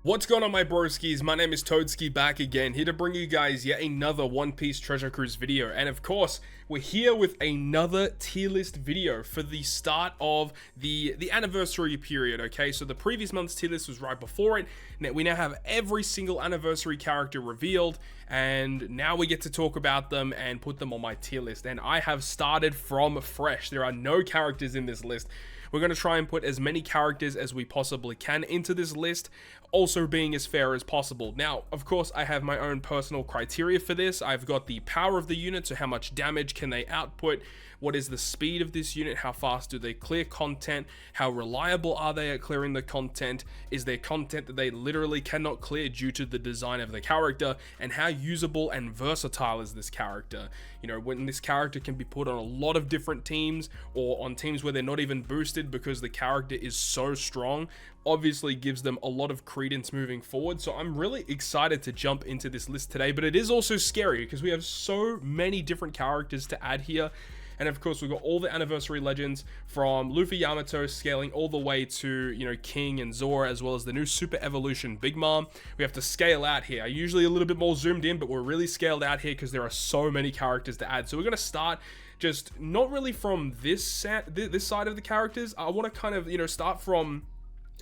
What's going on, my broskiis? My name is Toadskii, back again, here to bring you guys yet another One Piece Treasure Cruise video. And of course, we're here with another tier list video for the start of the anniversary period, okay? So the previous month's tier list was right before it. Now, we now have every single anniversary character revealed, and now we get to talk about them and put them on my tier list. And I have started from fresh. There are no characters in this list. We're going to try and put as many characters as we possibly can into this list, also being as fair as possible. Now, of course, I have my own personal criteria for this. I've got the power of the unit, so how much damage can they output, what is the speed of this unit, how fast do they clear content, how reliable are they at clearing the content, is there content that they literally cannot clear due to the design of the character, and how usable and versatile is this character. You know, when this character can be put on a lot of different teams, or on teams where they're not even boosted because the character is so strong, obviously gives them a lot of credence moving forward. So I'm really excited to jump into this list today, but it is also scary because we have so many different characters to add here. And of course, we've got all the anniversary legends from Luffy Yamato scaling all the way to, you know, King and Zora, as well as the new Super Evolution Big Mom. We have to scale out here. Usually a little bit more zoomed in, but we're really scaled out here because there are so many characters to add. So we're going to start just not really from this side of the characters. I want to kind of, you know, start from,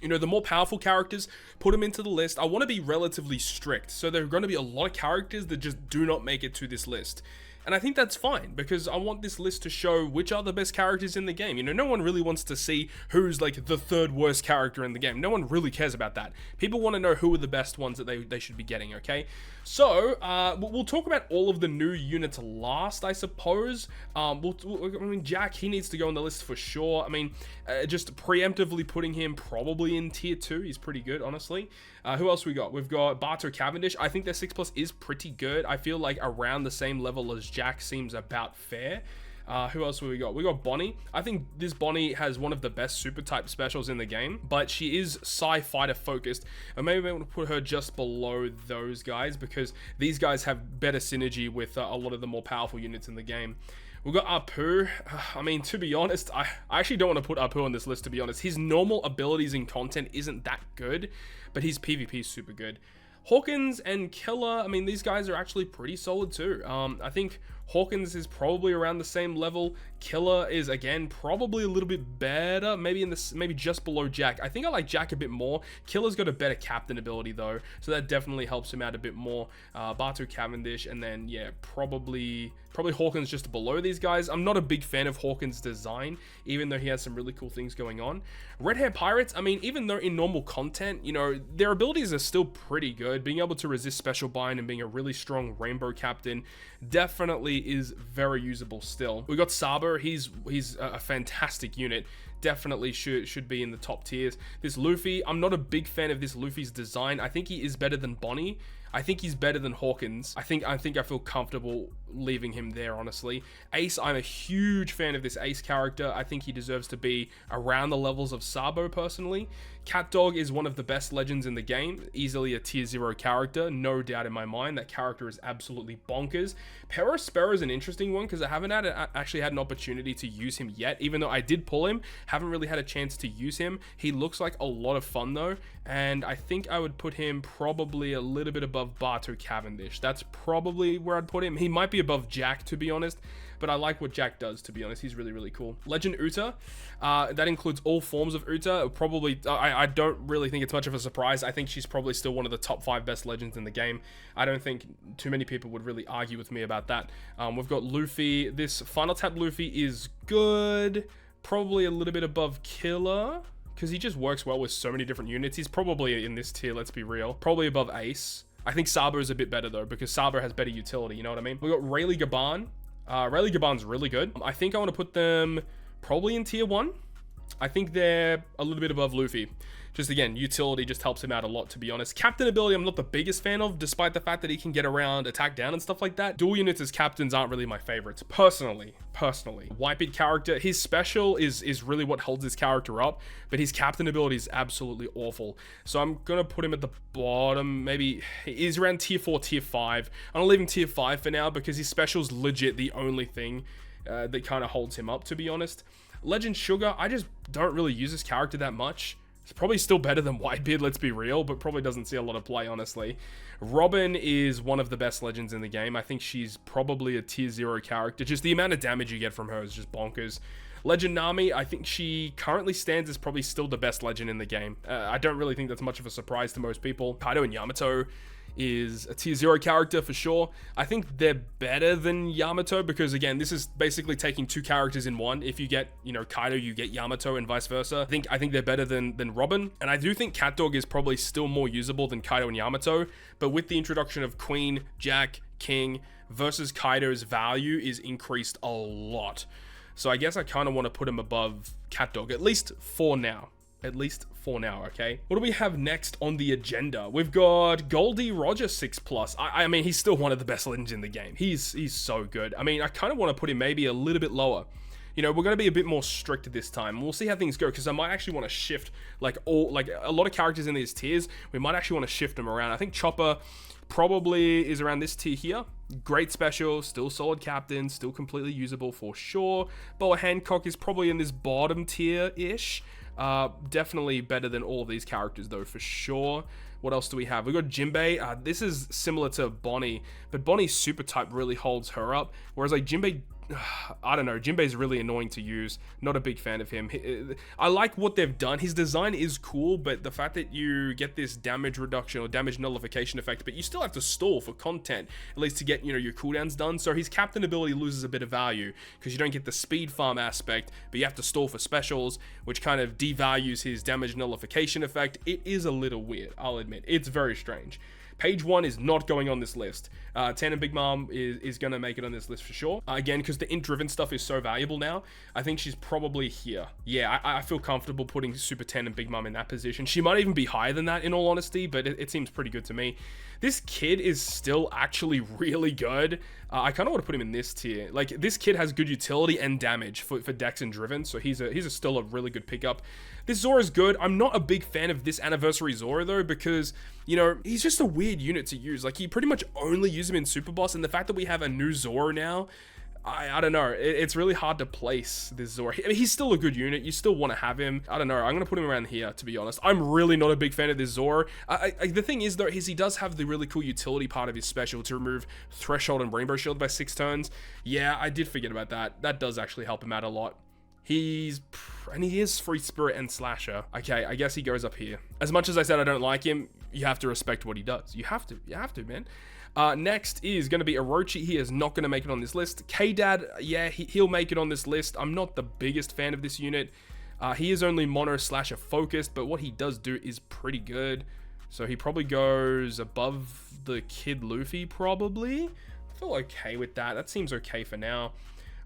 you know, the more powerful characters, put them into the list. I want to be relatively strict. So there are going to be a lot of characters that just do not make it to this list. And I think that's fine, because I want this list to show which are the best characters in the game. You know, no one really wants to see who's like the third worst character in the game. No one really cares about that. People want to know who are the best ones that they should be getting, okay? So, we'll talk about all of the new units last, I suppose. I mean, Jack, he needs to go on the list for sure. I mean, just preemptively putting him probably in tier 2. He's pretty good, honestly. Who else we got? We've got Barto Cavendish. I think their 6+ is pretty good. I feel like around the same level as Jack seems about fair. Who else have we got? We got Bonnie. I think this Bonnie has one of the best super type specials in the game, but she is Psy Fighter focused, and maybe I want to put her just below those guys because these guys have better synergy with a lot of the more powerful units in the game. We've got Apu. I mean, to be honest, I actually don't want to put Apu on this list, to be honest. His normal abilities and content isn't that good, but his PvP is super good. Hawkins and Killer, I mean, these guys are actually pretty solid too. I think Hawkins is probably around the same level. Killer is, again, probably a little bit better, maybe just below Jack. I think I like Jack a bit more. Killer's got a better captain ability though, so that definitely helps him out a bit more. Barto Cavendish, and then yeah, probably Hawkins just below these guys. I'm not a big fan of Hawkins' design, even though he has some really cool things going on. Red Hair Pirates, I mean, even though in normal content, you know, their abilities are still pretty good. Being able to resist special bind and being a really strong rainbow captain definitely is very usable still. We got Sabo. He's a fantastic unit. Definitely should be in the top tiers. This Luffy, I'm not a big fan of this Luffy's design. I think he is better than Bonnie. I think he's better than Hawkins. I think I feel comfortable leaving him there, honestly. Ace, I'm a huge fan of this Ace character. I think he deserves to be around the levels of Sabo, personally. CatDog is one of the best legends in the game. Easily a tier 0 character, no doubt in my mind. That character is absolutely bonkers. Perospero is an interesting one because I haven't actually had an opportunity to use him yet, even though I did pull him. Haven't really had a chance to use him. He looks like a lot of fun though, and I think I would put him probably a little bit above Barto Cavendish. That's probably where I'd put him. He might be above Jack, to be honest, but I like what Jack does, to be honest. He's really, really cool. Legend Uta, that includes all forms of Uta. Probably, I don't really think it's much of a surprise. I think she's probably still one of the top 5 best legends in the game. I don't think too many people would really argue with me about that. We've got Luffy. This Final Tap Luffy is good. Probably a little bit above Killer, because he just works well with so many different units. He's probably in this tier, let's be real. Probably above Ace. I think Sabo is a bit better though, because Sabo has better utility, you know what I mean? We got Rayleigh Gaban. Rayleigh Gaban's really good. I think I want to put them probably in tier 1. I think they're a little bit above Luffy. Just again, utility just helps him out a lot, to be honest. Captain ability, I'm not the biggest fan of, despite the fact that he can get around, attack down and stuff like that. Dual units as captains aren't really my favorites, personally. Whitebeard character, his special is really what holds his character up, but his captain ability is absolutely awful. So I'm gonna put him at the bottom. Maybe he's around tier 4, tier 5. I'm gonna leave him tier 5 for now because his special's legit the only thing that kind of holds him up, to be honest. Legend Sugar, I just don't really use this character that much. It's probably still better than Whitebeard, let's be real, but probably doesn't see a lot of play, honestly. Robin is one of the best legends in the game. I think she's probably a tier 0 character. Just the amount of damage you get from her is just bonkers. Legend Nami, I think she currently stands as probably still the best legend in the game. I don't really think that's much of a surprise to most people. Kaido and Yamato is a tier 0 character for sure. I think they're better than Yamato because, again, this is basically taking 2 characters in one. If you get, you know, Kaido, you get Yamato and vice versa. I think they're better than Robin. And I do think CatDog is probably still more usable than Kaido and Yamato. But with the introduction of Queen, Jack, King versus Kaido's value is increased a lot. So I guess I kind of want to put him above CatDog, at least for now. At least for now, okay? What do we have next on the agenda? We've got Goldie Roger 6+. I mean, he's still one of the best legends in the game. He's so good. I mean, I kind of want to put him maybe a little bit lower. You know, we're going to be a bit more strict this time. We'll see how things go, because I might actually want to shift, like a lot of characters in these tiers, we might actually want to shift them around. I think Chopper probably is around this tier here. Great special, still solid captain, still completely usable for sure. Boa Hancock is probably in this bottom tier-ish. Definitely better than all of these characters though, for sure. What else do we have? We've got Jinbei. This is similar to Bonnie, but Bonnie's super type really holds her up, whereas like Jinbei, I don't know, Jinbei's really annoying to use. Not a big fan of him. I like what they've done. His design is cool, but the fact that you get this damage reduction or damage nullification effect, but you still have to stall for content, at least to get, you know, your cooldowns done. So his captain ability loses a bit of value because you don't get the speed farm aspect, but you have to stall for specials, which kind of devalues his damage nullification effect. It is a little weird, I'll admit. It's very strange. Page 1 is not going on this list. Tandem Big Mom is going to make it on this list for sure. Again, because the int-driven stuff is so valuable now, I think she's probably here. Yeah, I feel comfortable putting Super Tandem Big Mom in that position. She might even be higher than that, in all honesty, but it seems pretty good to me. This kid is still actually really good. I kind of want to put him in this tier. Like, this kid has good utility and damage for Dex and Driven, so he's still a really good pickup. This Zora's good. I'm not a big fan of this Anniversary Zora, though, because, you know, he's just a weird unit to use. Like, you pretty much only use him in Super Boss, and the fact that we have a new Zora now, I don't know. It's really hard to place this Zora. I mean, he's still a good unit. You still want to have him. I don't know. I'm going to put him around here, to be honest. I'm really not a big fan of this Zora. The thing is, though, is he does have the really cool utility part of his special to remove Threshold and Rainbow Shield by 6 turns. Yeah, I did forget about that. That does actually help him out a lot. He is Free Spirit and Slasher. Okay, I guess he goes up here. As much as I said I don't like him, you have to respect what he does. You have to, man. Next is going to be Orochi. He is not going to make it on this list. K-Dad, yeah, he'll make it on this list. I'm not the biggest fan of this unit. He is only Mono Slasher focused, but what he does do is pretty good. So he probably goes above the Kid Luffy, probably. I feel okay with that. That seems okay for now.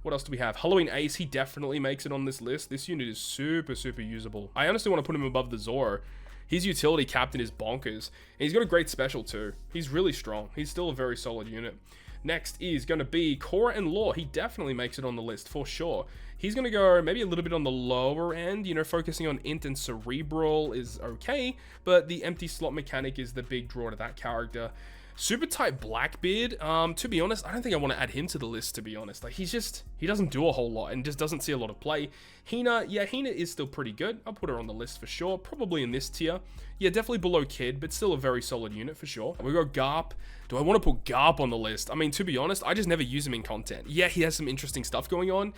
What else do we have? Halloween Ace, he definitely makes it on this list. This unit is super, super usable. I honestly want to put him above the Zoro. His utility captain is bonkers. And he's got a great special too. He's really strong. He's still a very solid unit. Next is going to be Korra and Law. He definitely makes it on the list for sure. He's going to go maybe a little bit on the lower end. You know, focusing on Int and Cerebral is okay. But the empty slot mechanic is the big draw to that character. Super type Blackbeard, to be honest, I don't think I want to add him to the list, to be honest. Like, he doesn't do a whole lot and just doesn't see a lot of play. Hina, yeah, Hina is still pretty good. I'll put her on the list for sure. Probably in this tier. Yeah, definitely below Kid, but still a very solid unit for sure. We got Garp. Do I want to put Garp on the list? I mean, to be honest, I just never use him in content. Yeah, he has some interesting stuff going on,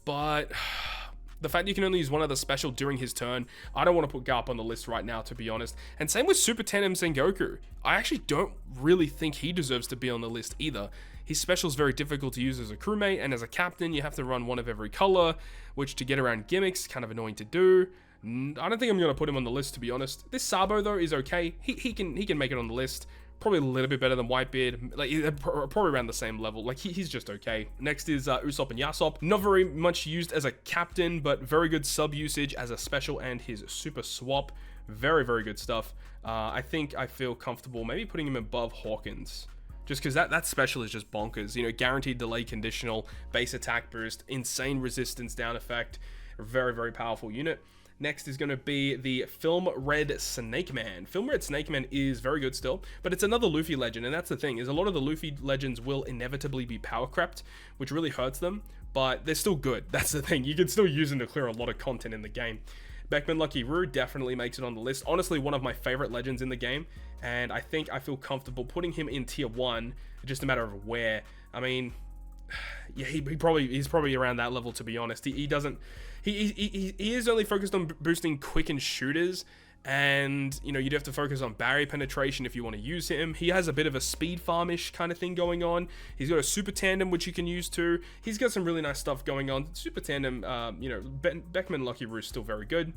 but the fact you can only use one other special during his turn, I don't want to put Garp on the list right now, to be honest. And same with Super Tandem Sengoku. I actually don't really think he deserves to be on the list either. His special is very difficult to use as a crewmate, and as a captain, you have to run one of every color, which to get around gimmicks is kind of annoying to do. I don't think I'm going to put him on the list, to be honest. This Sabo, though, is okay. He can make it on the list. Probably a little bit better than Whitebeard, like probably around the same level. Like he's just okay. Next is Usopp and Yasop. Not very much used as a captain, but very good sub usage as a special and his super swap. Very, very good stuff. I think I feel comfortable maybe putting him above Hawkins, just because that special is just bonkers. You know, guaranteed delay conditional, base attack boost, insane resistance down effect. Very, very powerful unit. Next is going to be the Film Red Snake Man. Film Red Snake Man is very good still, but it's another Luffy legend, and that's the thing, is a lot of the Luffy legends will inevitably be power crept, which really hurts them, but they're still good. That's the thing. You can still use them to clear a lot of content in the game. Beckman Lucky Roo definitely makes it on the list. Honestly, one of my favorite legends in the game, and I think I feel comfortable putting him in tier 1, just a matter of where. I mean, yeah, he's probably around that level, to be honest. He is only focused on boosting quick shooters, and you know, you'd have to focus on barrier penetration if you want to use him. He has a bit of a speed farmish kind of thing going on. He's got a super tandem which you can use too. He's got some really nice stuff going on. Super tandem, you know, Beckman Lucky Roo is still very good.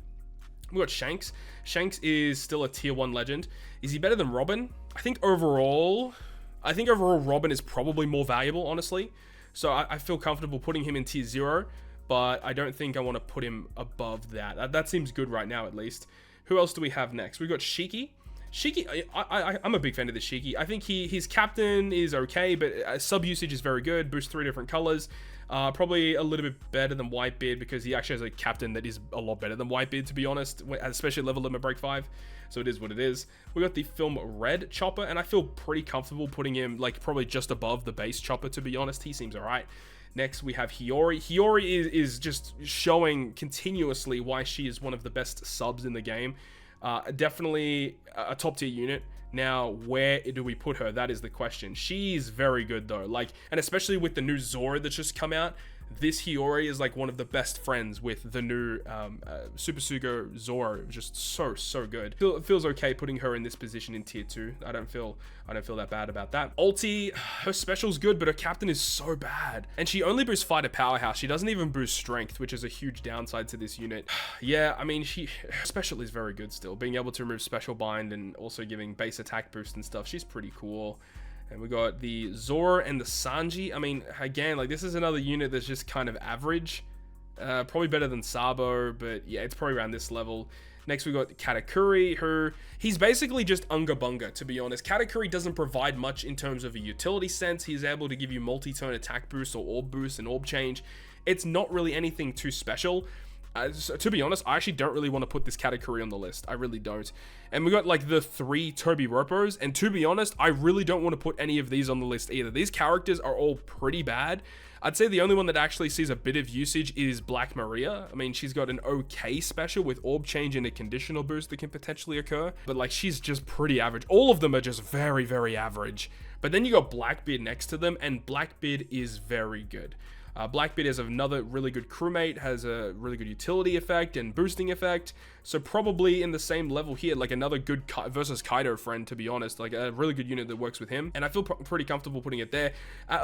We got Shanks. Shanks is still a tier 1 legend. Is he better than Robin? I think overall Robin is probably more valuable, honestly. So I feel comfortable putting him in tier 0, but I don't think I want to put him above that. That seems good right now, at least. Who else do we have next? We've got Shiki. Shiki, I'm a big fan of the Shiki. I think his captain is okay, but sub usage is very good. Boosts 3 different colors. Probably a little bit better than Whitebeard, because he actually has a captain that is a lot better than Whitebeard, to be honest, especially level limit break 5. So it is what it is. We got the Film Red Chopper, and I feel pretty comfortable putting him like probably just above the base Chopper, to be honest. He seems alright. Next, we have Hiyori. Hiyori is just showing continuously why she is one of the best subs in the game. Definitely a top tier unit. Now, where do we put her? That is the question. She's very good though. Like, and especially with the new Zora that's just come out, this Hiyori is like one of the best friends with the new Super Sugo Zora. Just so good. It feels okay putting her in this position in tier 2. I don't feel that bad about that. Ulti, her special's good, but her captain is so bad. And she only boosts fighter powerhouse. She doesn't even boost strength, which is a huge downside to this unit. Yeah, I mean, her special is very good still. Being able to remove special bind and also giving base attack boost and stuff. She's pretty cool. And we got the Zora and the Sanji. I mean, again, like, this is another unit that's just kind of average. Probably better than Sabo, but yeah, it's probably around this level. Next, we got Katakuri. He's basically just Unga Bunga, to be honest. Katakuri doesn't provide much in terms of a utility sense. He's able to give you multi-turn attack boost or orb boost and orb change. It's not really anything too special. So, to be honest, I actually don't really want to put this Katakuri on the list. I really don't. And we got like the 3 Toby Ropos, and to be honest, I really don't want to put any of these on the list either. These characters are all pretty bad. I'd say the only one that actually sees a bit of usage is Black Maria. I mean, she's got an okay special with orb change and a conditional boost that can potentially occur, but like, she's just pretty average. All of them are just very average. But then you got Blackbeard next to them, and Blackbeard is very good. Blackbeard has another really good crewmate, has a really good utility effect and boosting effect, so probably in the same level here, like another good versus Kaido friend, to be honest, like a really good unit that works with him, and I feel pretty comfortable putting it there.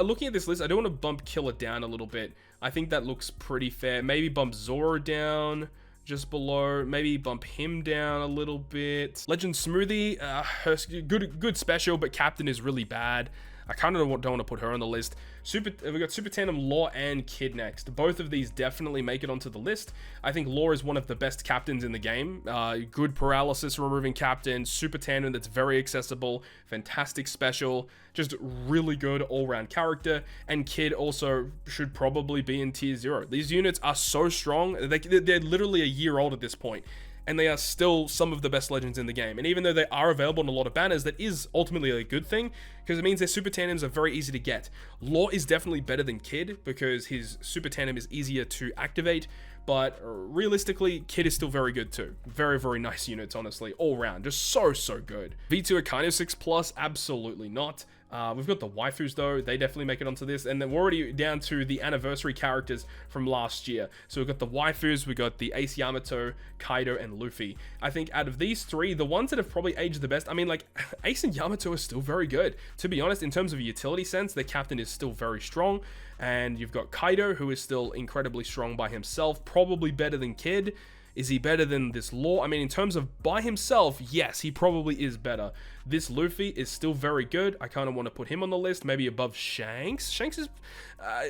Looking at this list, I do want to bump Killer down a little bit. I think that looks pretty fair. Maybe bump Zoro down just below, maybe bump him down a little bit. Legend Smoothie, her good special, but captain is really bad. I kind of don't want to put her on the list. We got Super Tandem, Law, and Kid next. Both of these definitely make it onto the list. I think Law is one of the best captains in the game. Good paralysis removing captain, Super Tandem that's very accessible, fantastic special, just really good all-round character. And Kid also should probably be in tier 0. These units are so strong. They're literally a year old at this point, and they are still some of the best legends in the game. And even though they are available in a lot of banners, that is ultimately a good thing, because it means their super tandems are very easy to get. Law is definitely better than Kid, because his super tandem is easier to activate, but realistically, Kid is still very good too. Very nice units, honestly, all round. Just so good. V2 are kind of 6+, absolutely not. We've got the waifus though, they definitely make it onto this, and then we're already down to the anniversary characters from last year. So we've got the waifus, we've got the Ace Yamato, Kaido, and Luffy. I think out of these 3, the ones that have probably aged the best, I mean, like, Ace and Yamato are still very good. To be honest, in terms of utility sense, the captain is still very strong, and you've got Kaido, who is still incredibly strong by himself, probably better than Kid. Is he better than this Law? I mean, in terms of by himself, yes, he probably is better. This Luffy is still very good. I kind of want to put him on the list, maybe above Shanks. Shanks is...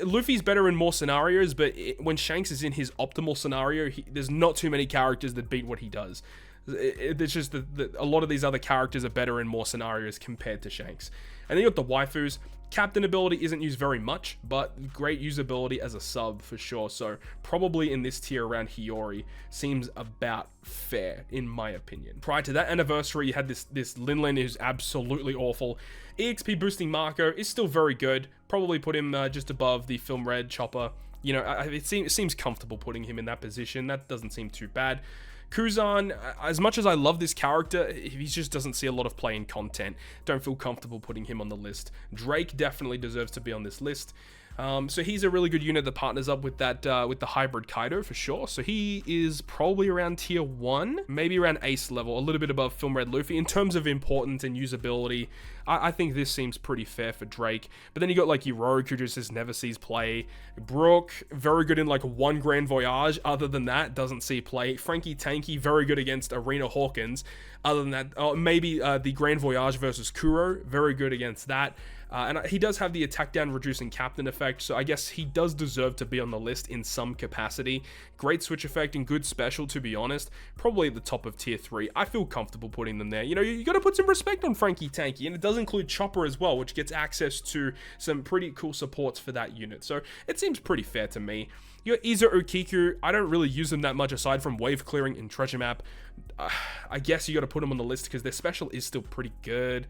Luffy's better in more scenarios, but when Shanks is in his optimal scenario, there's not too many characters that beat what he does. It's just that a lot of these other characters are better in more scenarios compared to Shanks. And then you got the waifus. Captain ability isn't used very much, but great usability as a sub for sure. So probably in this tier around Hiyori seems about fair in my opinion. Prior to that anniversary, you had this Linlin who's absolutely awful. EXP boosting Marco is still very good. Probably put him just above the Film Red Chopper. You know, it seems comfortable putting him in that position. That doesn't seem too bad. Kuzan, as much as I love this character, he just doesn't see a lot of play in content. Don't feel comfortable putting him on the list. Drake definitely deserves to be on this list. So he's a really good unit that partners up with that with the hybrid Kaido for sure. So he is probably around tier 1, maybe around ace level, a little bit above Film Red Luffy in terms of importance and usability. I think this seems pretty fair for Drake. But then you got like Yoroku, who just never sees play. Brook, very good in like one Grand Voyage. Other than that, doesn't see play. Frankie Tanky, very good against Arena Hawkins. Other than that, maybe the Grand Voyage versus Kuro, very good against that. And he does have the attack down reducing captain effect, so I guess he does deserve to be on the list in some capacity. Great switch effect and good special, to be honest. Probably at the top of tier 3. I feel comfortable putting them there. You know, you got to put some respect on Frankie Tanky, and it does include Chopper as well, which gets access to some pretty cool supports for that unit. So it seems pretty fair to me. You got Izo Okiku. I don't really use them that much aside from wave clearing and treasure map. I guess you got to put them on the list because their special is still pretty good.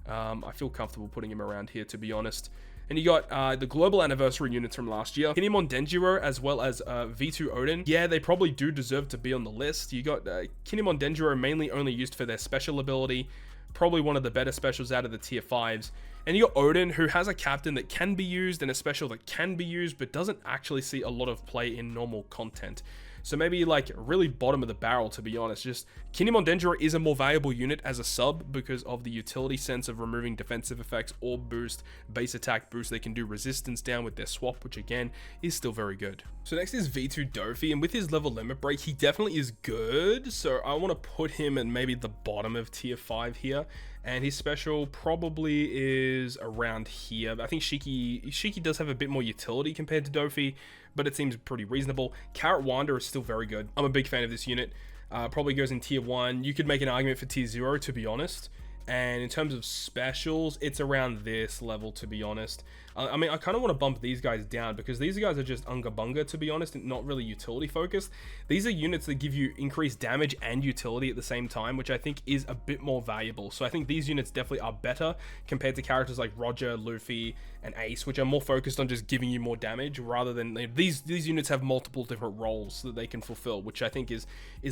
I feel comfortable putting him around here, to be honest. And you got the global anniversary units from last year, Kinemon Denjiro as well as V2 Odin. Yeah, they probably do deserve to be on the list. You got Kinemon Denjiro mainly only used for their special ability, probably one of the better specials out of the tier 5s. And you got Odin, who has a captain that can be used and a special that can be used, but doesn't actually see a lot of play in normal content. So maybe like really bottom of the barrel, to be honest. Just Kinemon Denjiro is a more valuable unit as a sub because of the utility sense of removing defensive effects or boost, base attack boost. They can do resistance down with their swap, which again is still very good. So next is V2 Dofi, and with his level limit break, he definitely is good. So I want to put him at maybe the bottom of tier 5 here. And his special probably is around here. I think Shiki does have a bit more utility compared to Dofi, but it seems pretty reasonable. Carrot Wander is still very good. I'm a big fan of this unit. Probably goes in tier 1. You could make an argument for tier 0, to be honest. And in terms of specials, it's around this level, to be honest. I mean, I kind of want to bump these guys down because these guys are just unga bunga, to be honest, and not really utility focused. These are units that give you increased damage and utility at the same time, which I think is a bit more valuable. So I think these units definitely are better compared to characters like Roger, Luffy, and Ace, which are more focused on just giving you more damage rather than these units have multiple different roles that they can fulfill, which I think is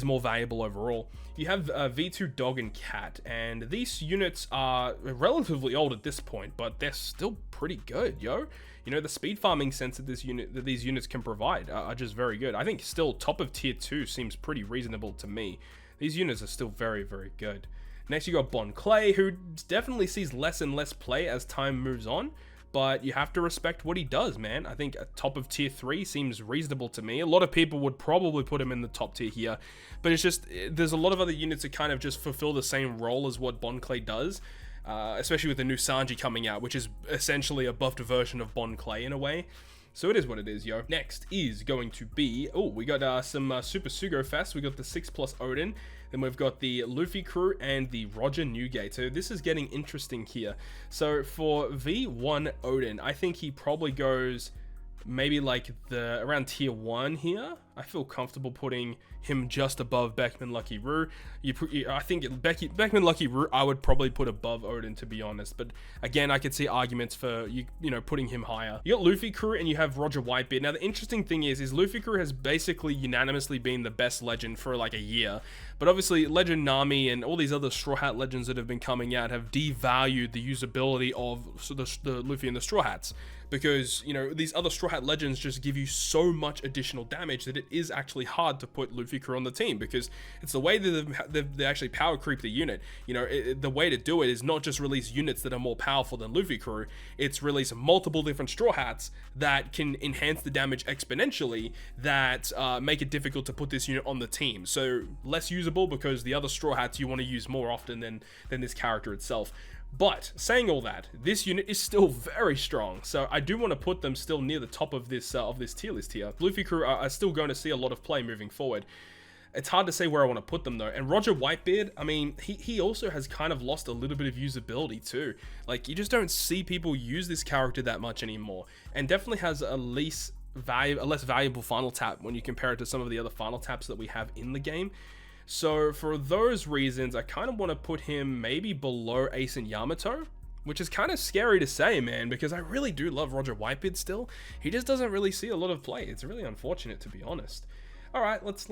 more valuable overall. You have V2 Dog and Cat, and these units are relatively old at this point, but they're still pretty good, yo. You know, the speed farming sense that these units can provide are just very good. I think still top of tier 2 seems pretty reasonable to me. These units are still very, very good. Next you got Bon Clay, who definitely sees less and less play as time moves on, but you have to respect what he does, man. I think a top of tier 3 seems reasonable to me. A lot of people would probably put him in the top tier here, but it's just, there's a lot of other units that kind of just fulfill the same role as what Bon Clay does, especially with the new Sanji coming out, which is essentially a buffed version of Bon Clay in a way. So it is what it is, yo. Next is going to be, we got some Super Sugo Fest. We got the 6+ Odin. Then we've got the Luffy crew and the Roger Newgate. So this is getting interesting here. So for V1 Odin, I think he probably goes maybe like around tier 1 here. I feel comfortable putting him just above Beckman Lucky Roo. I think Beckman Lucky Roo I would probably put above Odin, to be honest. But again, I could see arguments for you know putting him higher. You got Luffy crew and you have Roger Whitebeard. Now the interesting thing is Luffy crew has basically unanimously been the best legend for like a year. But obviously Legend Nami and all these other Straw Hat legends that have been coming out have devalued the usability of the Luffy and the Straw Hats. Because, you know, these other Straw Hat legends just give you so much additional damage that it is actually hard to put Luffy crew on the team, because it's the way that they actually power creep the unit. You know, the way to do it is not just release units that are more powerful than Luffy crew, it's release multiple different Straw Hats that can enhance the damage exponentially that make it difficult to put this unit on the team. So less usable because the other Straw Hats you want to use more often than this character itself. But saying all that, this unit is still very strong, so I do want to put them still near the top of this tier list here. Luffy crew are still going to see a lot of play moving forward. It's hard to say where I want to put them though. And Roger Whitebeard, I mean, he also has kind of lost a little bit of usability too. Like, you just don't see people use this character that much anymore, and definitely has a less valuable final tap when you compare it to some of the other final taps that we have in the game. So for those reasons, I kind of want to put him maybe below Ace and Yamato, which is kind of scary to say, man, because I really do love Roger Whitebeard still. He just doesn't really see a lot of play. It's really unfortunate, to be honest. All right, let's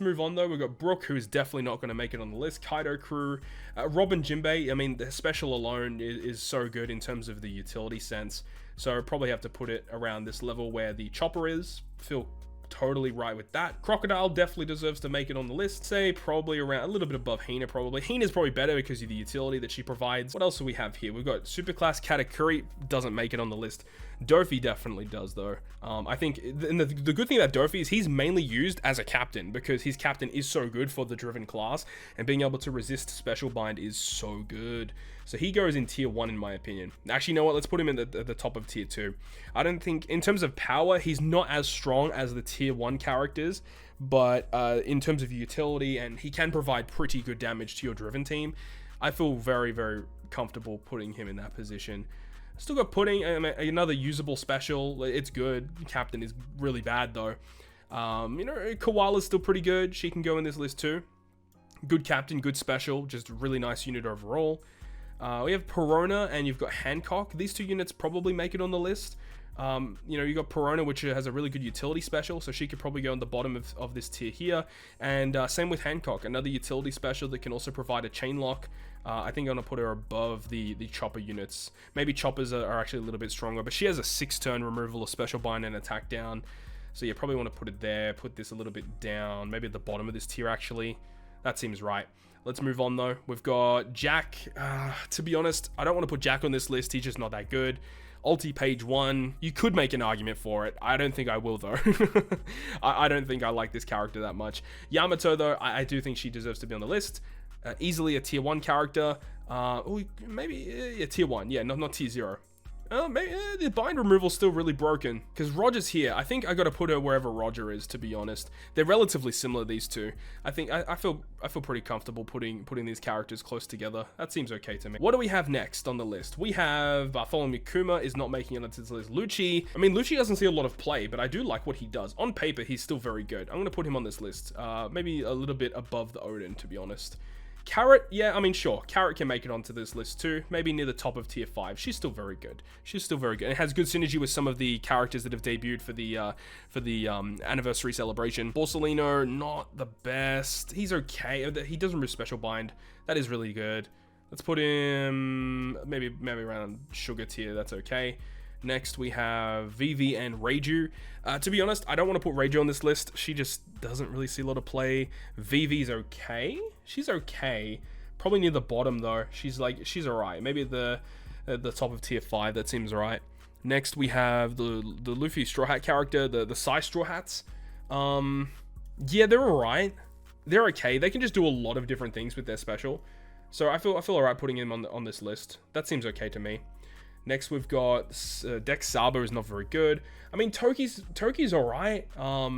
move on though. We've got Brook, who's definitely not going to make it on the list. Kaido crew, Robin Jinbei. I mean, the special alone is so good in terms of the utility sense. So I probably have to put it around this level where the chopper is. Feel totally right with that. Crocodile definitely deserves to make it on the list. Say probably around a little bit above Hina probably. Hina's probably better because of the utility that she provides. What else do we have here? We've got Superclass Katakuri, doesn't make it on the list. Dofi definitely does though. I think and the good thing about Dofi is he's mainly used as a captain because his captain is so good for the driven class, and being able to resist special bind is so good. So he goes in tier 1 in my opinion. Actually, you know what? Let's put him in at the top of tier 2. I don't think, in terms of power, he's not as strong as the tier 1 characters, but in terms of utility, and he can provide pretty good damage to your driven team. I feel very, very comfortable putting him in that position. Still got Pudding, another usable special. It's good. Captain is really bad though. You know, Koala's still pretty good. She can go in this list too. Good captain, good special, just really nice unit overall. We have Perona and you've got Hancock. These two units probably make it on the list. You know, you got Perona, which has a really good utility special, so she could probably go on the bottom of this tier here. And same with Hancock, another utility special that can also provide a chain lock. I think I'm gonna put her above the chopper units. Maybe choppers are actually a little bit stronger, but she has a 6-turn removal of special bind and attack down. So you probably want to put it there, put this a little bit down, maybe at the bottom of this tier actually. That seems right. Let's move on though. We've got Jack. To be honest, I don't want to put Jack on this list. He's just not that good. Ulti page 1. You could make an argument for it. I don't think I will though. I don't think I like this character that much. Yamato though, I do think she deserves to be on the list. Easily a tier 1 character. Maybe tier 1. Yeah, not tier 0. Maybe the bind removal's still really broken because Roger's here. I think I got to put her wherever Roger is, to be honest. They're relatively similar, these two. I think I feel pretty comfortable putting these characters close together. That seems okay to me. What do we have next on the list? We have Bartholomew Kuma is not making it onto this list. Lucci. I mean, Lucci doesn't see a lot of play, but I do like what he does. On paper, he's still very good. I'm going to put him on this list. Maybe a little bit above the Odin, to be honest. Carrot, yeah, I mean, sure, Carrot can make it onto this list too. Maybe near the top of tier 5. She's still very good. She's still very good. And it has good synergy with some of the characters that have debuted for the anniversary celebration. Borsellino, not the best. He's okay. He doesn't remove special bind. That is really good. Let's put him maybe around sugar tier. That's okay. Next, we have Vivi and Reiju. To be honest, I don't want to put Reiju on this list. She just doesn't really see a lot of play. Vivi's okay. She's okay. Probably near the bottom, though. She's alright. Maybe at the top of tier 5. That seems alright. Next, we have the Luffy Straw Hat character, the Sai Straw Hats. Yeah, they're alright. They're okay. They can just do a lot of different things with their special. So I feel alright putting him on this list. That seems okay to me. Next, we've got Dex Saba is not very good. I mean, Toki's alright.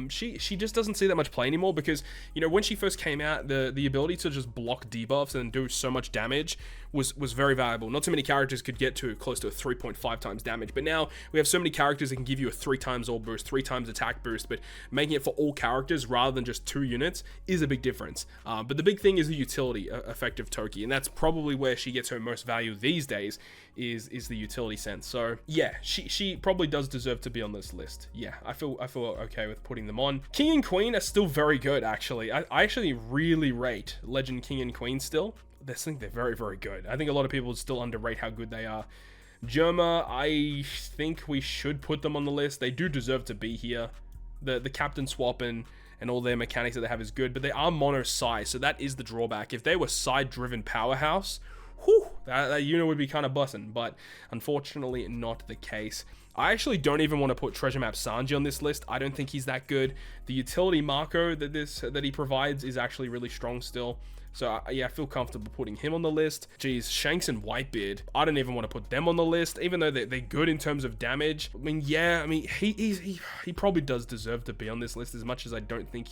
She just doesn't see that much play anymore because, you know, when she first came out, the ability to just block debuffs and do so much damage was very valuable. Not too many characters could get to close to a 3.5 times damage, but now we have so many characters that can give you a 3 times all boost, 3 times attack boost, but making it for all characters rather than just 2 units is a big difference. But the big thing is the utility effect of Toki, and that's probably where she gets her most value these days, is the utility sense. So yeah, she probably does deserve to be on this list. Yeah, I feel okay with putting them on. King and Queen are still very good, actually. I actually really rate Legend King and Queen still. I think they're very, very good. I think a lot of people still underrate how good they are. Germa, I think we should put them on the list. They do deserve to be here. The captain swap and all their mechanics that they have is good, but they are mono Sai, so that is the drawback. If they were side-driven powerhouse, whew, that unit would be kind of bussin', but unfortunately not the case. I actually don't even want to put Treasure Map Sanji on this list. I don't think he's that good. The utility Marco that he provides is actually really strong still. So yeah, I feel comfortable putting him on the list. Geez, Shanks and Whitebeard, I don't even want to put them on the list, even though they're good in terms of damage. I mean, yeah, I mean, he probably does deserve to be on this list, as much as I don't think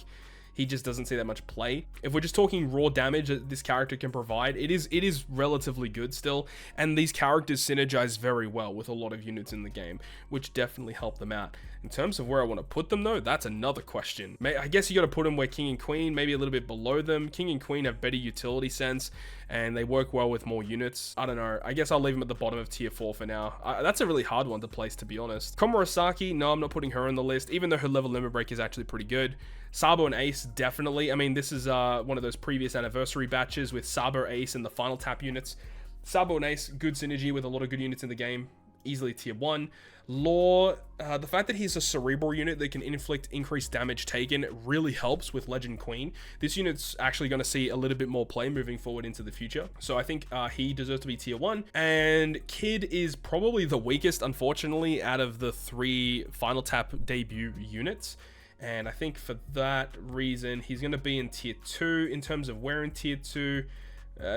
he just doesn't see that much play. If we're just talking raw damage that this character can provide, it is relatively good still, and these characters synergize very well with a lot of units in the game, which definitely help them out. In terms of where I want to put them though, that's another question. I guess you got to put them where King and Queen, maybe a little bit below them. King and Queen have better utility sense and they work well with more units. I don't know. I guess I'll leave them at the bottom of tier 4 for now. That's a really hard one to place, to be honest. Komurasaki, no, I'm not putting her on the list, even though her level limit break is actually pretty good. Sabo and Ace, definitely. I mean, this is one of those previous anniversary batches with Sabo, Ace, and the final tap units. Sabo and Ace, good synergy with a lot of good units in the game. Easily tier 1. Law, the fact that he's a cerebral unit that can inflict increased damage taken really helps with Legend Queen. This unit's actually going to see a little bit more play moving forward into the future. So I think he deserves to be tier 1. And Kid is probably the weakest, unfortunately, out of the 3 final tap debut units. And I think for that reason, he's going to be in tier 2. In terms of where in tier 2,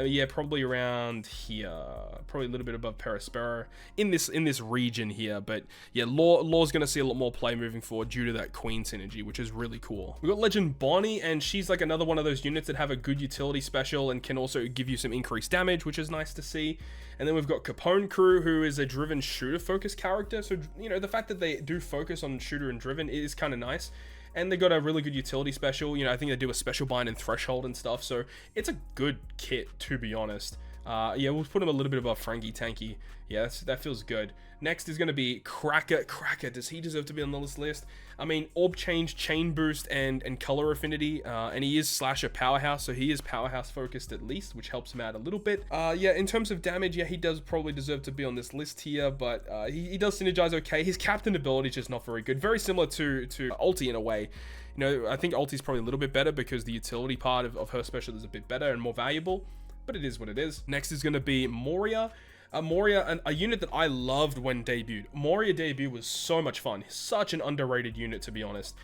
yeah, probably around here, probably a little bit above Perispero in this region here. But yeah, Law's going to see a lot more play moving forward due to that Queen synergy, which is really cool. We've got Legend Bonnie, and she's like another one of those units that have a good utility special and can also give you some increased damage, which is nice to see. And then we've got Capone Crew, who is a driven shooter focused character. So, you know, the fact that they do focus on shooter and driven is kind of nice. And they got a really good utility special. You know, I think they do a special bind and threshold and stuff. So it's a good kit, to be honest. Yeah, we'll put him a little bit above Frankie Tanky. Yeah, that feels good. Next is going to be Cracker. Cracker, does he deserve to be on this list? I mean, Orb Change, Chain Boost, and Color Affinity. And he is Slasher Powerhouse, so he is Powerhouse focused at least, which helps him out a little bit. Yeah, in terms of damage, yeah, he does probably deserve to be on this list here, but he does synergize okay. His Captain ability is just not very good. Very similar to Ulti in a way. You know, I think Ulti's probably a little bit better because the utility part of her special is a bit better and more valuable, but it is what it is. Next is going to be Moria. Moria, a unit that I loved when debuted. Moria debut was so much fun. Such an underrated unit, to be honest.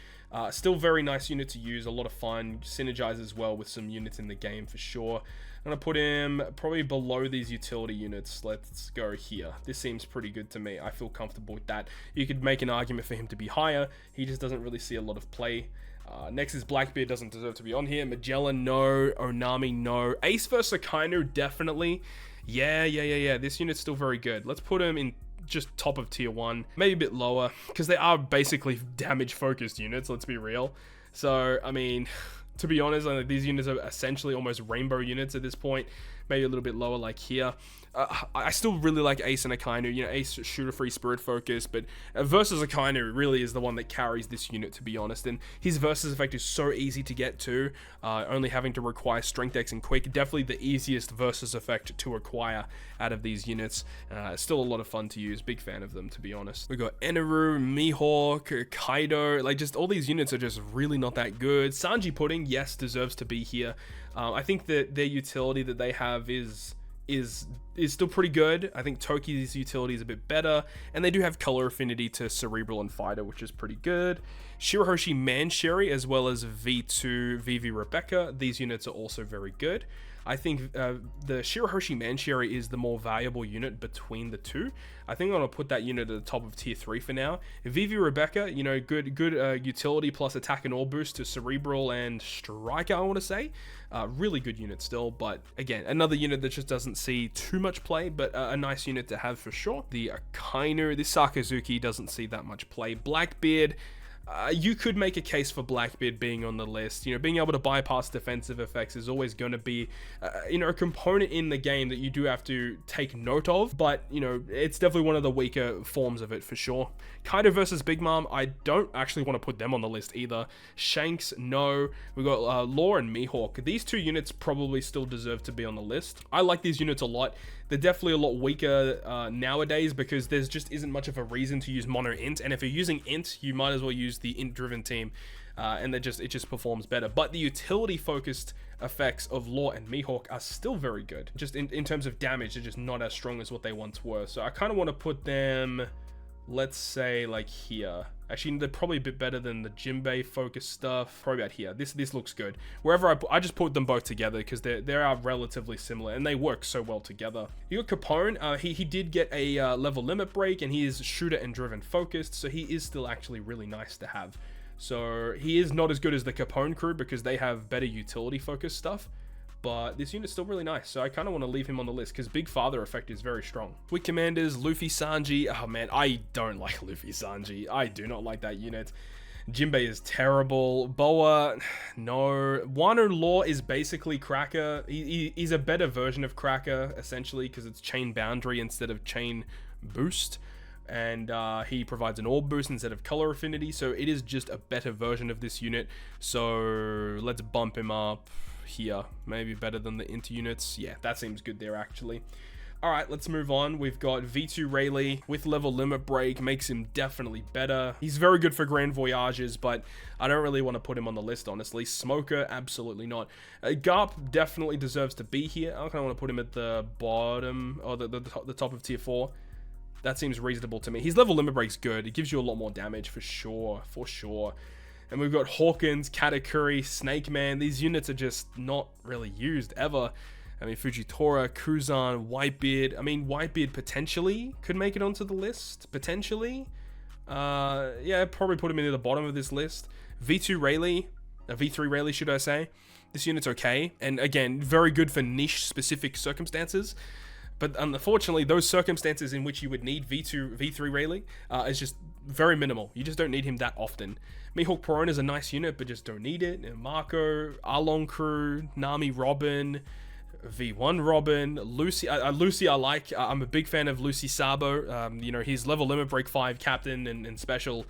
Still very nice unit to use. A lot of fun. Synergizes well with some units in the game for sure. I'm going to put him probably below these utility units. Let's go here. This seems pretty good to me. I feel comfortable with that. You could make an argument for him to be higher. He just doesn't really see a lot of play. Next is Blackbeard, doesn't deserve to be on here. Magellan, no. Onami, no. Ace vs Akainu, definitely. Yeah. This unit's still very good. Let's put him in just top of tier 1. Maybe a bit lower, because they are basically damage-focused units, let's be real. So, I mean, to be honest, these units are essentially almost rainbow units at this point. Maybe a little bit lower like here. I still really like Ace and Akainu. You know, Ace shooter-free spirit focus, but versus Akainu really is the one that carries this unit, to be honest. And his versus effect is so easy to get to, only having to require Strength X and Quick. Definitely the easiest versus effect to acquire out of these units. Still a lot of fun to use. Big fan of them, to be honest. We got Eneru, Mihawk, Kaido. Like, just all these units are just really not that good. Sanji Pudding, yes, deserves to be here. I think that their utility that they have is still pretty good. I think Toki's utility is a bit better, and they do have color affinity to Cerebral and Fighter, which is pretty good. Shirahoshi Mancherry as well as V2 Vivi Rebecca, these units are also very good. I think the Shirahoshi Mancherry is the more valuable unit between the two. I think I'm going to put that unit at the top of tier 3 for now. Vivi Rebecca, you know, good utility plus attack and all boost to Cerebral and Striker, I want to say. Really good unit still, but again, another unit that just doesn't see too much play, but a nice unit to have for sure. The Akainu, this Sakazuki doesn't see that much play. Blackbeard, you could make a case for Blackbeard being on the list. You know, being able to bypass defensive effects is always going to be, you know, a component in the game that you do have to take note of. But, you know, it's definitely one of the weaker forms of it for sure. Kaido versus Big Mom, I don't actually want to put them on the list either. Shanks, no. We got Law and Mihawk. These two units probably still deserve to be on the list. I like these units a lot. They're definitely a lot weaker nowadays because there's just isn't much of a reason to use mono int, and if you're using int, you might as well use the int driven team, and it just performs better. But the utility focused effects of Law and Mihawk are still very good. Just in terms of damage, they're just not as strong as what they once were. So I kind of want to put them, let's say, like here. Actually, they're probably a bit better than the Jinbei focus stuff. Probably about here. This looks good. Wherever I just put them both together because they are relatively similar and they work so well together. You got Capone. He did get a level limit break, and he is shooter and driven focused, so he is still actually really nice to have. So he is not as good as the Capone crew because they have better utility focused stuff. but this unit's still really nice, so I kind of want to leave him on the list because Big Father effect is very strong. Quick commanders, Luffy Sanji. Oh man, I don't like Luffy Sanji. I do not like that unit. Jinbei is terrible. Boa, no. Wano Law is basically Cracker. He's a better version of Cracker, essentially, because it's chain boundary instead of chain boost. And he provides an orb boost instead of color affinity, so it is just a better version of this unit. So let's bump him up here. Maybe better than the inter units. Yeah, that seems good there, actually. Alright, let's move on. We've got V2 Rayleigh with level limit break, makes him definitely better. He's very good for Grand Voyages, but I don't really want to put him on the list, honestly. Smoker, absolutely not. Garp definitely deserves to be here. I kind of want to put him at the bottom, or the top of tier 4. That seems reasonable to me. His level limit break's good. It gives you a lot more damage, for sure, for sure. And we've got Hawkins, Katakuri, Snake Man. These units are just not really used ever. I mean, Fujitora, Kuzan, Whitebeard. I mean, Whitebeard potentially could make it onto the list. Potentially. Yeah, probably put him into the bottom of this list. V2 Rayleigh. V3 Rayleigh, should I say. This unit's okay. And again, very good for niche specific circumstances. But unfortunately, those circumstances in which you would need V3 Rayleigh is just very minimal. You just don't need him that often. Mihawk Perone is a nice unit, but just don't need it. And Marco, Arlong Crew, Nami Robin, V1 Robin, Lucy. Lucy I like. I'm a big fan of Lucy Sabo. You know, his level limit break 5 captain and special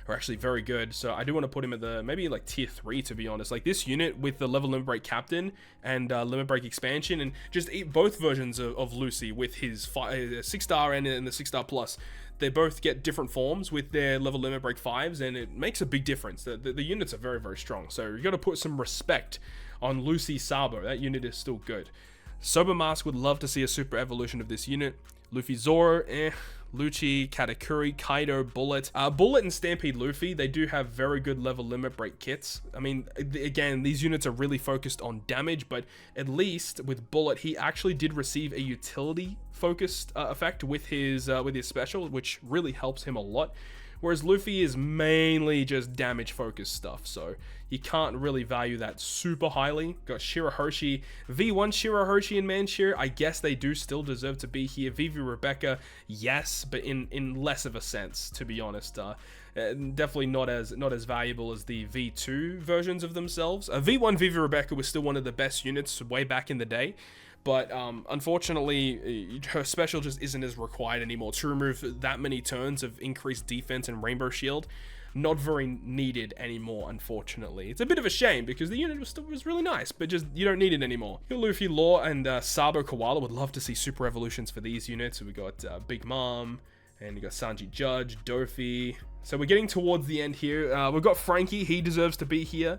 are actually very good. So I do want to put him at the maybe like tier 3, to be honest. Like this unit with the level limit break captain and limit break expansion, and just both versions of Lucy with his 6-star and the 6-star plus. They both get different forms with their level limit break 5s, and it makes a big difference. The units are very, very strong. So you got to put some respect on Lucy Sabo. That unit is still good. Sober Mask would love to see a super evolution of this unit. Luffy Zoro, Lucci, Katakuri, Kaido, Bullet. Bullet and Stampede Luffy, they do have very good level limit break kits. I mean, again, these units are really focused on damage, but at least with Bullet, he actually did receive a utility focused effect with his special, which really helps him a lot. Whereas Luffy is mainly just damage focused stuff, so you can't really value that super highly. Got Shirahoshi, V1 Shirahoshi and Manshir. I guess they do still deserve to be here. Vivi Rebecca, yes, but in less of a sense, to be honest. Definitely not as valuable as the V2 versions of themselves. V1 Vivi Rebecca was still one of the best units way back in the day. But unfortunately, her special just isn't as required anymore to remove that many turns of increased defense and Rainbow Shield. Not very needed anymore, unfortunately. It's a bit of a shame because the unit was really nice, but just you don't need it anymore. Luffy Law and Sabo Koala would love to see super evolutions for these units. So we got Big Mom, and you got Sanji Judge, Dofi. So we're getting towards the end here. We've got Frankie. He deserves to be here.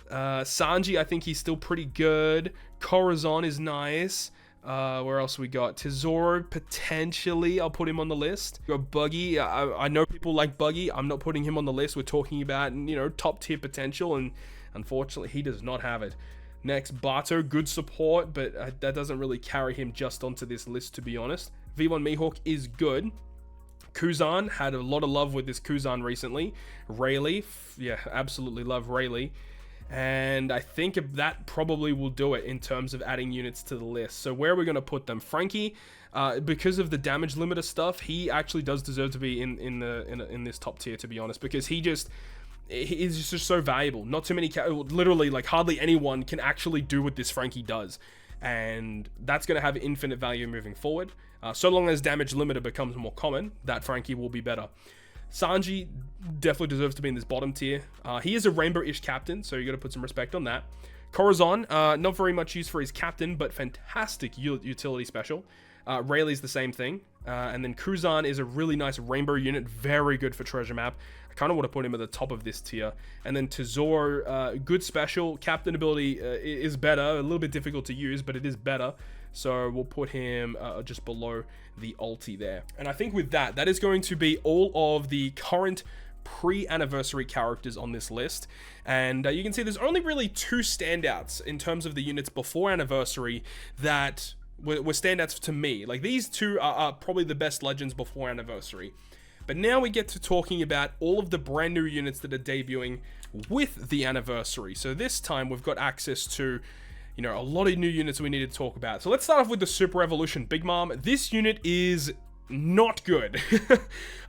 Sanji, I think he's still pretty good. Corazon is nice. Where else we got? Tesoro, potentially. I'll put him on the list. We got Buggy. I know people like Buggy. I'm not putting him on the list. We're talking about, you know, top tier potential, and unfortunately, he does not have it. Next, Bato, good support, but that doesn't really carry him just onto this list, to be honest. V1 Mihawk is good. Kuzan, had a lot of love with this Kuzan recently. Rayleigh, yeah, absolutely love Rayleigh. And I think that probably will do it in terms of adding units to the list. So where are we going to put them? Frankie, because of the damage limiter stuff, he actually does deserve to be in this top tier, to be honest, because he's just so valuable. Not too many, literally like hardly anyone can actually do what this Frankie does, and that's going to have infinite value moving forward. So long as damage limiter becomes more common, that Frankie will be better. Sanji definitely deserves to be in this bottom tier. He is a rainbow-ish captain, so you got to put some respect on that. Corazon, not very much use for his captain, but fantastic utility special. Rayleigh's the same thing. And then Kuzan is a really nice rainbow unit, very good for treasure map. I kind of want to put him at the top of this tier. And then Tesoro, good special. Captain ability is better, a little bit difficult to use, but it is better. So we'll put him just below the ulti there. And I think with that is going to be all of the current pre-anniversary characters on this list. And you can see there's only really 2 standouts in terms of the units before anniversary that were standouts to me. Like these 2 are probably the best legends before anniversary. But now we get to talking about all of the brand new units that are debuting with the anniversary. So this time we've got access to you know, a lot of new units we need to talk about. So let's start off with the Super Evolution Big Mom. This unit is not good.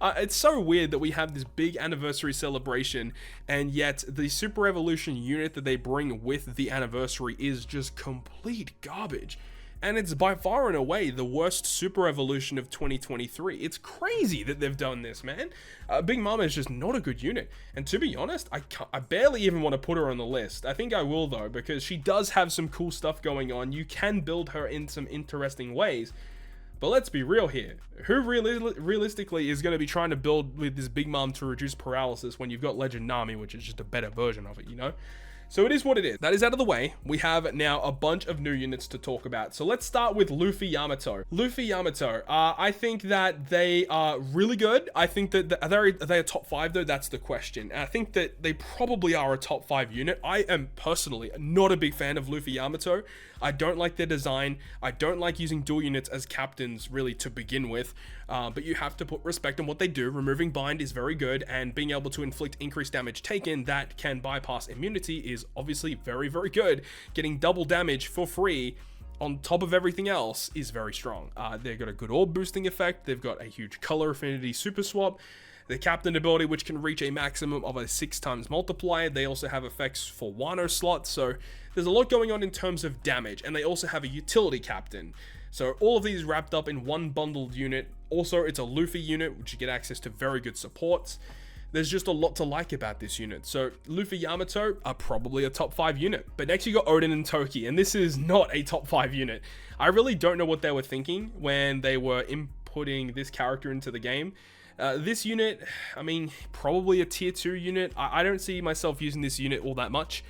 It's so weird that we have this big anniversary celebration, and yet the Super Evolution unit that they bring with the anniversary is just complete garbage. And it's by far and away the worst Super Evolution of 2023. It's crazy that they've done this, man. Big Mama is just not a good unit. And to be honest, I barely even want to put her on the list. I think I will, though, because she does have some cool stuff going on. You can build her in some interesting ways. But let's be real here. Who realistically is going to be trying to build with this Big Mom to reduce paralysis when you've got Legend Nami, which is just a better version of it, you know? So it is what it is. That is out of the way. We have now a bunch of new units to talk about. So let's start with Luffy Yamato. Luffy Yamato, I think that they are really good. I think that, are they a top 5 though? That's the question. And I think that they probably are a top 5 unit. I am personally not a big fan of Luffy Yamato. I don't like their design. I don't like using dual units as captains really to begin with. But you have to put respect on what they do. Removing bind is very good, and being able to inflict increased damage taken that can bypass immunity is obviously very, very good. Getting double damage for free on top of everything else is very strong. They've got a good orb boosting effect. They've got a huge color affinity super swap. The captain ability, which can reach a maximum of a 6x multiplier. They also have effects for Wano slots, so there's a lot going on in terms of damage. And they also have a utility captain. So all of these wrapped up in one bundled unit. Also, it's a Luffy unit, which you get access to very good supports. There's just a lot to like about this unit. So Luffy Yamato are probably a top 5 unit. But next you got Odin and Toki, and this is not a top 5 unit. I really don't know what they were thinking when they were inputting this character into the game. This unit, I mean, probably a tier 2 unit. I don't see myself using this unit all that much.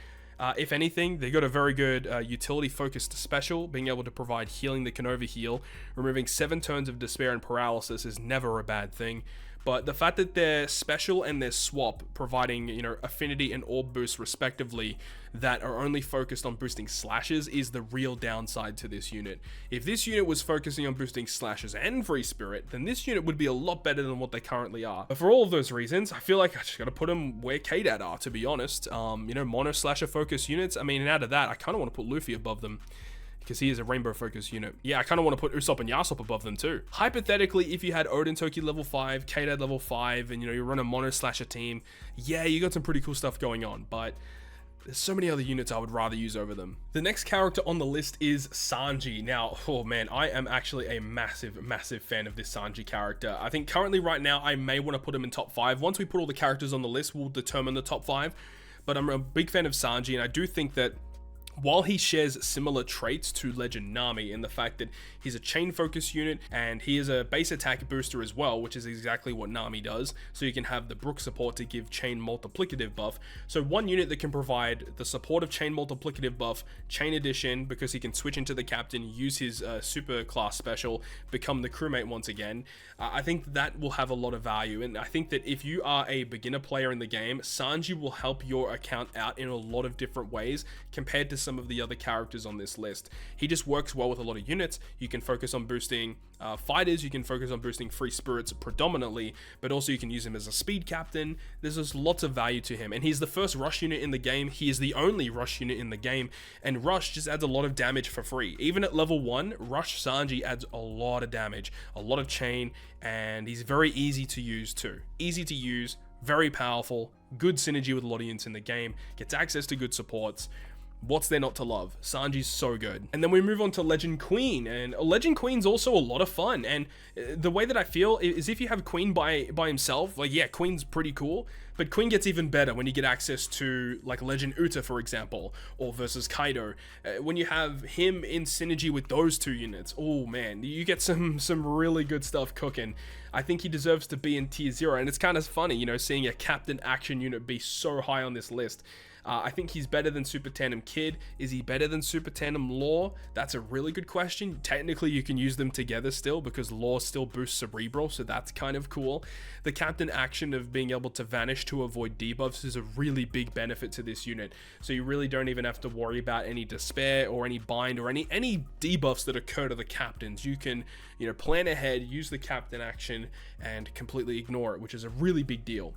If anything, they got a very good utility-focused special, being able to provide healing that can overheal. Removing 7 turns of despair and paralysis is never a bad thing. But the fact that their special and their swap providing, you know, affinity and orb boost respectively that are only focused on boosting slashes is the real downside to this unit. If this unit was focusing on boosting slashes and free spirit, then this unit would be a lot better than what they currently are. But for all of those reasons, I feel like I just gotta put them where KDAD are, to be honest. You know, mono slasher focus units, I mean, and out of that, I kind of want to put Luffy above them, because he is a rainbow focus unit. Yeah, I kind of want to put Usopp and Yasop above them too. Hypothetically, if you had Odin Toki level 5, KDAD level 5, and you know, you run a mono slasher team, yeah, you got some pretty cool stuff going on, but there's so many other units I would rather use over them. The next character on the list is Sanji. Now, oh man, I am actually a massive, massive fan of this Sanji character. I think currently right now, I may want to put him in top 5. Once we put all the characters on the list, we'll determine the top 5. But I'm a big fan of Sanji, and I do think that while he shares similar traits to Legend Nami in the fact that he's a chain focus unit and he is a base attack booster as well, which is exactly what Nami does, so you can have the Brook support to give chain multiplicative buff. So one unit that can provide the support of chain multiplicative buff, chain addition, because he can switch into the captain, use his super class special, become the crewmate once again. I think that will have a lot of value, and I think that if you are a beginner player in the game, Sanji will help your account out in a lot of different ways compared to some of the other characters on this list. He just works well with a lot of units. You can focus on boosting fighters, you can focus on boosting free spirits predominantly, but also you can use him as a speed captain. There's just lots of value to him, and he's the first rush unit in the game. He is the only rush unit in the game, and rush just adds a lot of damage for free. Even at level 1, rush Sanji adds a lot of damage, a lot of chain, and he's very easy to use too. Easy to use, very powerful, good synergy with a lot of units in the game, gets access to good supports. What's there not to love? Sanji's so good. And then we move on to Legend Queen, and Legend Queen's also a lot of fun. And the way that I feel is if you have Queen by himself, like, yeah, Queen's pretty cool, but Queen gets even better when you get access to like Legend Uta, for example, or versus Kaido. When you have him in synergy with those two units, oh man, you get some really good stuff cooking. I think he deserves to be in tier 0, and it's kind of funny, you know, seeing a captain action unit be so high on this list. I think he's better than Super Tandem Kid. Is he better than Super Tandem Law? That's a really good question. Technically, you can use them together still because Law still boosts Cerebral, so that's kind of cool. The Captain action of being able to vanish to avoid debuffs is a really big benefit to this unit. So you really don't even have to worry about any Despair or any Bind or any debuffs that occur to the Captains. You can, you know, plan ahead, use the Captain action, and completely ignore it, which is a really big deal.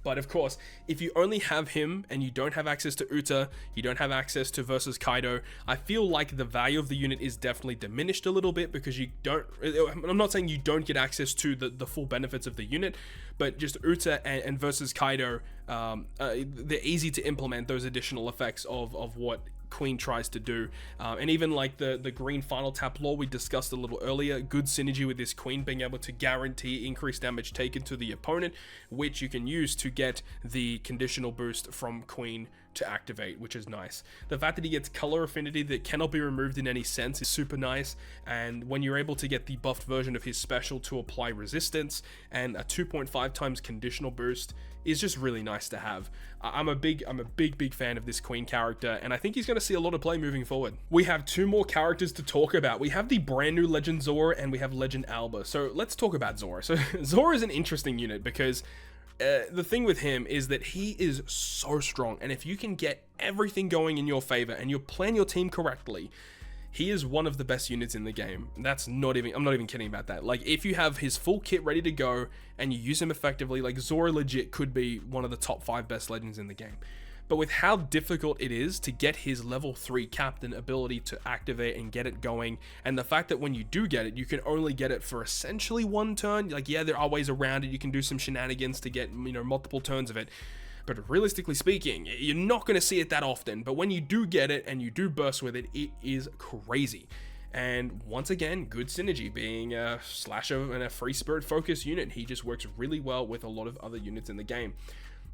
But of course, if you only have him and you don't have access to Uta, you don't have access to versus Kaido, I feel like the value of the unit is definitely diminished a little bit, because you don't, I'm not saying you don't get access to the full benefits of the unit, but just Uta and versus Kaido, they're easy to implement those additional effects of what Queen tries to do, and even like the green final tap law we discussed a little earlier, good synergy with this Queen being able to guarantee increased damage taken to the opponent, which you can use to get the conditional boost from Queen to activate, which is nice. The fact that he gets color affinity that cannot be removed in any sense is super nice, and when you're able to get the buffed version of his special to apply resistance and a 2.5 times conditional boost is just really nice to have. I'm a big fan of this Queen character, and I think he's going to see a lot of play moving forward. We have two more characters to talk about. We have the brand new Legend Zora and we have Legend Alba. So let's talk about Zora. So Zora is an interesting unit because the thing with him is that he is so strong, and if you can get everything going in your favor and you plan your team correctly, he is one of the best units in the game. I'm not even kidding about that. Like, if you have his full kit ready to go and you use him effectively, like, Zora legit could be one of the top 5 best legends in the game. But with how difficult it is to get his level 3 captain ability to activate and get it going, and the fact that when you do get it, you can only get it for essentially 1 turn. Like, yeah, there are ways around it. You can do some shenanigans to get, multiple turns of it. But realistically speaking, you're not going to see it that often. But when you do get it and you do burst with it, it is crazy. And once again, good synergy, being a slasher and a free spirit focused unit. He just works really well with a lot of other units in the game.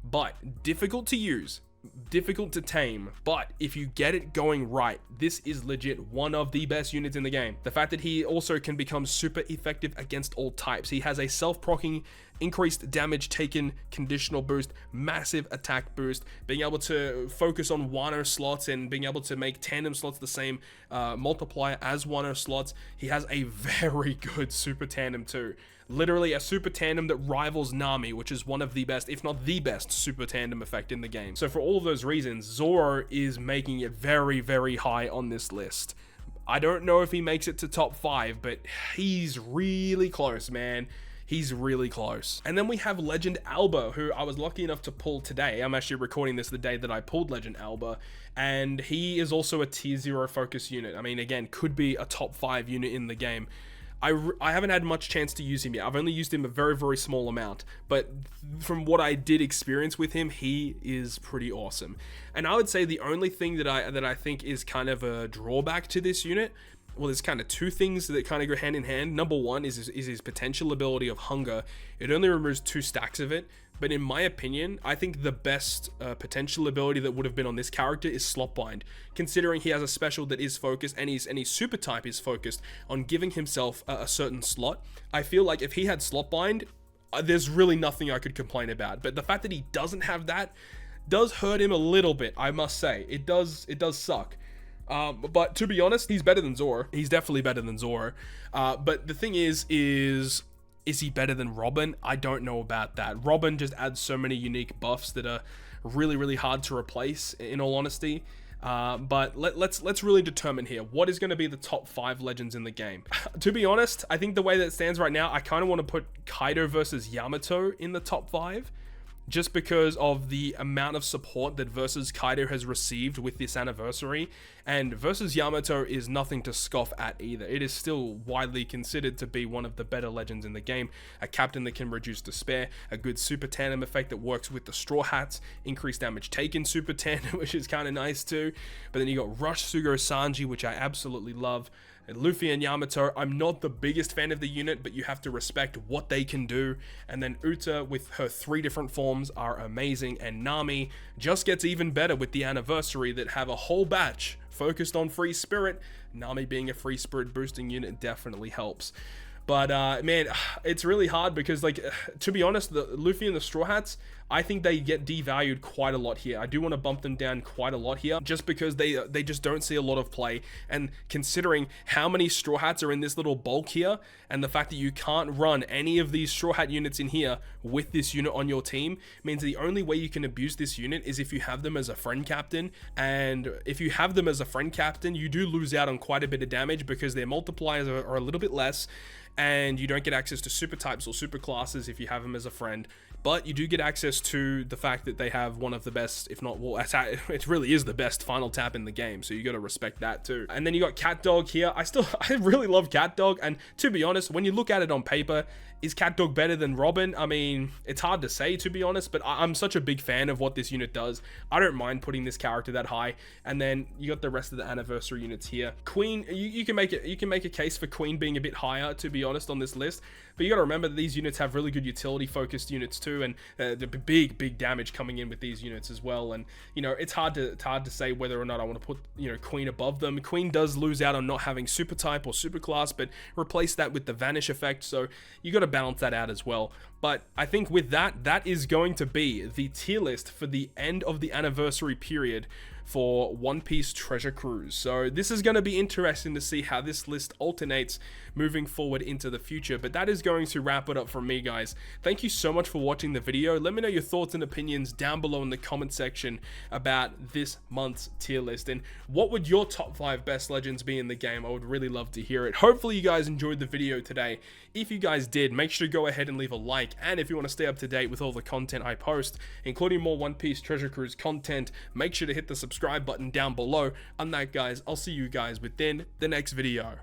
But difficult to use, difficult to tame, but if you get it going right, this is legit one of the best units in the game. The fact that he also can become super effective against all types. He has a self-proccing, increased damage taken, conditional boost, massive attack boost, being able to focus on Wano slots and being able to make tandem slots the same multiplier as Wano slots. He has a very good super tandem too. Literally a super tandem that rivals Nami, which is one of the best, if not the best, super tandem effect in the game. So for all of those reasons, Zora is making it very, very high on this list. I don't know if he makes it to top 5, but he's really close, man. He's really close. And then we have Legend Alba, who I was lucky enough to pull today. I'm actually recording this the day that I pulled Legend Alba, and he is also a tier 0 focus unit. I mean, again, could be a top 5 unit in the game. I haven't had much chance to use him yet. I've only used him a very, very small amount, but from what I did experience with him, he is pretty awesome. And I would say the only thing that I think is kind of a drawback to this unit, well, there's kind of 2 things that kind of go hand in hand. Number 1 is his potential ability of hunger. It only removes 2 stacks of it, but in my opinion, I think the best potential ability that would have been on this character is Slot Bind, considering he has a special that is focused, and his super type is focused on giving himself a certain slot. I feel like if he had Slot Bind, there's really nothing I could complain about. But the fact that he doesn't have that does hurt him a little bit, I must say. It does suck. But to be honest, he's better than Zora. He's definitely better than Zora. But the thing is he better than Robin? I don't know about that. Robin just adds so many unique buffs that are really, really hard to replace, in all honesty. But let's really determine here what is going to be the top 5 legends in the game. To be honest, I think the way that it stands right now, I kind of want to put Kaido versus Yamato in the top 5. Just because of the amount of support that Versus Kaido has received with this anniversary, and Versus Yamato is nothing to scoff at either. It is still widely considered to be one of the better legends in the game, a captain that can reduce despair, a good super tandem effect that works with the Straw Hats, increased damage taken super tandem, which is kind of nice too, but then you got Rush Sugo Sanji, which I absolutely love. And Luffy and Yamato, I'm not the biggest fan of the unit, but you have to respect what they can do. And then Uta with her 3 different forms are amazing, and Nami just gets even better with the anniversary that have a whole batch focused on free spirit. Nami being a free spirit boosting unit definitely helps. But man, it's really hard because, like, to be honest, the Luffy and the Straw Hats, I think they get devalued quite a lot here. I do want to bump them down quite a lot here, just because they just don't see a lot of play. And considering how many Straw Hats are in this little bulk here, and the fact that you can't run any of these Straw Hat units in here with this unit on your team, means the only way you can abuse this unit is if you have them as a friend captain. And if you have them as a friend captain, you do lose out on quite a bit of damage because their multipliers are a little bit less, and you don't get access to super types or super classes if you have them as a friend. but you do get access to the fact that they have one of the best, if not, well, it really is the best final tap in the game, so you got to respect that too. And then you got CatDog here. I really love CatDog, and to be honest, when you look at it on paper, is CatDog better than Robin? I mean, it's hard to say, to be honest, but I'm such a big fan of what this unit does. I don't mind putting this character that high. And then you got the rest of the anniversary units here. Queen, you can make a case for Queen being a bit higher, to be honest, on this list. But you got to remember that these units have really good utility focused units too, and the big damage coming in with these units as well. And you know, it's hard to say whether or not I want to put, you know, Queen above them. Queen does lose out on not having super type or super class, but replace that with the vanish effect, so you got to balance that out as well. But I think with that is going to be the tier list for the end of the anniversary period for One Piece Treasure Cruise. So this is going to be interesting to see how this list alternates moving forward into the future. But that is going to wrap it up from me, guys. Thank you so much for watching the video. Let me know your thoughts and opinions down below in the comment section about this month's tier list, and what would your top 5 best legends be in the game. I would really love to hear it. Hopefully you guys enjoyed the video today. If you guys did, make sure to go ahead and leave a like, and if you want to stay up to date with all the content I post, including more One Piece Treasure Cruise content, make sure to hit the subscribe button down below. On that, guys, I'll see you guys within the next video.